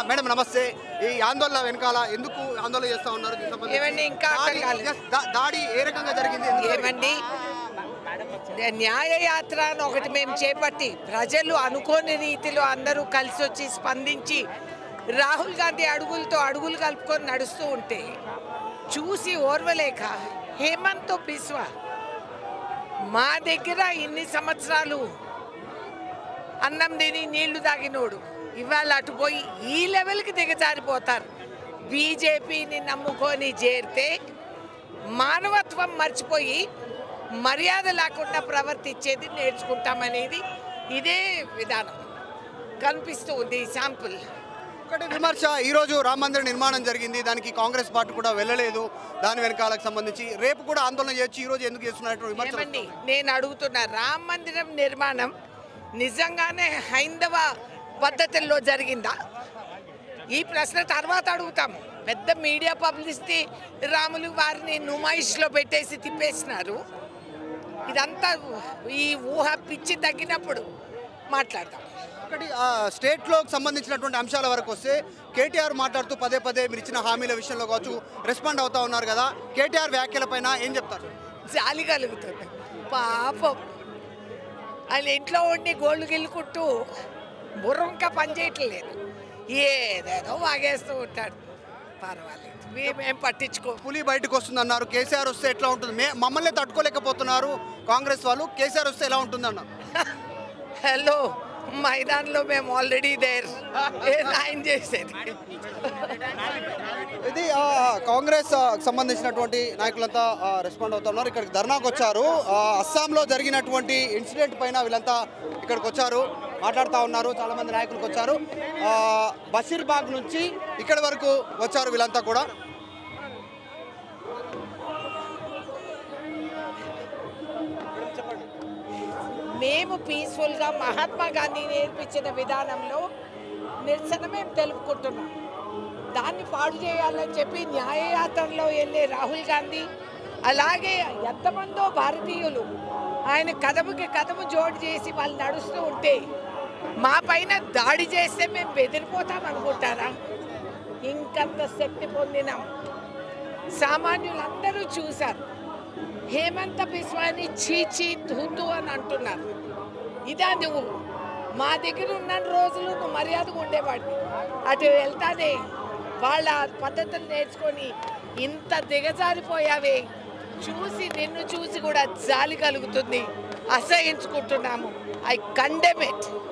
Madam నమస్తే. ఈ ఆందోళన వెనకాల ఎందుకు ఆందోళన చేస్తా ఉన్నారు? ఏమండి ఇంకా దాడి ఏ రకంగా జరిగింది? ఏమండి న్యాయయాత్ర అని ఒకటి మేము చేపట్టి ప్రజలు అనుకోని రీతిలో అందరూ కలిసి వచ్చి స్పందించి రాహుల్ గాంధీ అడుగులతో అడుగులు కలుపుకొని నడుస్తూ ఉంటే చూసి ఓర్వలేక హేమంత్ బిస్వా మా దగ్గర ఇన్ని సంవత్సరాలు అన్నం తిని నీళ్లు తాగినోడు ఇవాళ అటు పోయి ఈ లెవెల్కి దిగజారిపోతారు. బీజేపీని నమ్ముకొని చేరితే మానవత్వం మర్చిపోయి మర్యాద లేకుండా ప్రవర్తించేది నేర్చుకుంటామనేది ఇదే విధానం కనిపిస్తూ ఉంది. శాంపుల్ ఒకటి విమర్శ, ఈరోజు రామ మందిర నిర్మాణం జరిగింది, దానికి కాంగ్రెస్ పార్టీ కూడా వెళ్ళలేదు. దాని వెనకాలకు సంబంధించి రేపు కూడా ఆందోళన చేయొచ్చు, ఈరోజు ఎందుకు చేస్తున్నట్టు విమర్శ. నేను అడుగుతున్నా, రామ మందిరం నిర్మాణం నిజంగానే హైందవ పద్ధతుల్లో జరిగిందా? ఈ ప్రశ్న తర్వాత అడుగుతాం. పెద్ద మీడియా పబ్లిసిటీ రాములు వారిని నుమాయిష్లో పెట్టేసి తిప్పేసినారు. ఇదంతా ఈ ఊహ పిచ్చి తగ్గినప్పుడు మాట్లాడతాం. ఒకటి స్టేట్లోకి సంబంధించినటువంటి అంశాల వరకు వస్తే కేటీఆర్ మాట్లాడుతూ పదే పదే మీరు ఇచ్చిన హామీల విషయంలో కావచ్చు రెస్పాండ్ అవుతా ఉన్నారు కదా, కేటీఆర్ వ్యాఖ్యలపైన ఏం చెప్తారు? జాలి కలుగుతుంది. పాపం ఆయన ఇంట్లో ఉండి గోళ్ళు గిల్లుకుంటూ బుర్రంకా పనిచేయట్లేదు, ఏదేదో వాగేస్తూ ఉంటాడు. పర్వాలేదు, మేమేం పట్టించుకో. పులి బయటకు వస్తుంది అన్నారు, కేసీఆర్ వస్తే ఎట్లా ఉంటుంది? మమ్మల్ని తట్టుకోలేకపోతున్నారు కాంగ్రెస్ వాళ్ళు, కేసీఆర్ వస్తే ఎలా ఉంటుంది అన్నారు. హలో, మైదాన్లో మేము ఆల్రెడీ దేర్, ఆయన చేసేది. ఇది కాంగ్రెస్ సంబంధించినటువంటి నాయకులంతా రెస్పాండ్ అవుతున్నారు. ఇక్కడికి ధర్నాకు వచ్చారు. అస్సాంలో జరిగినటువంటి ఇన్సిడెంట్ పైన వీళ్ళంతా ఇక్కడికి వచ్చారు, మాట్లాడుతూ ఉన్నారు. చాలామంది నాయకులకు వచ్చారు. బషీర్బాగ్ నుంచి ఇక్కడి వరకు వచ్చారు వీళ్ళంతా కూడా. మేము పీస్ఫుల్గా మహాత్మా గాంధీ నేర్పించిన విధానంలో నిరసన మేము తెలుపుకుంటున్నాం. దాన్ని పాడు చేయాలని చెప్పి న్యాయయాత్రలో వెళ్ళే రాహుల్ గాంధీ, అలాగే ఎంతమందో భారతీయులు ఆయన కదముకి కదము జోడు చేసి వాళ్ళు నడుస్తూ ఉంటే మా పైన దాడి చేస్తే మేము బెదిరిపోతాం అనుకుంటారా? ఇంకంత శక్తి పొందినాం. సామాన్యులందరూ చూశారు. హేమంత్ బిస్వాని చీచీ తూతూ అని అంటున్నారు. ఇదా నువ్వు మా దగ్గర ఉన్న రోజులు నువ్వు మర్యాదగా ఉండేవాడిని, అటు వెళ్తానే వాళ్ళ పద్ధతులు నేర్చుకొని ఇంత దిగజారిపోయావే. నిన్ను చూసి కూడా జాలి కలుగుతుంది, అసహించుకుంటున్నాము. I condemn it.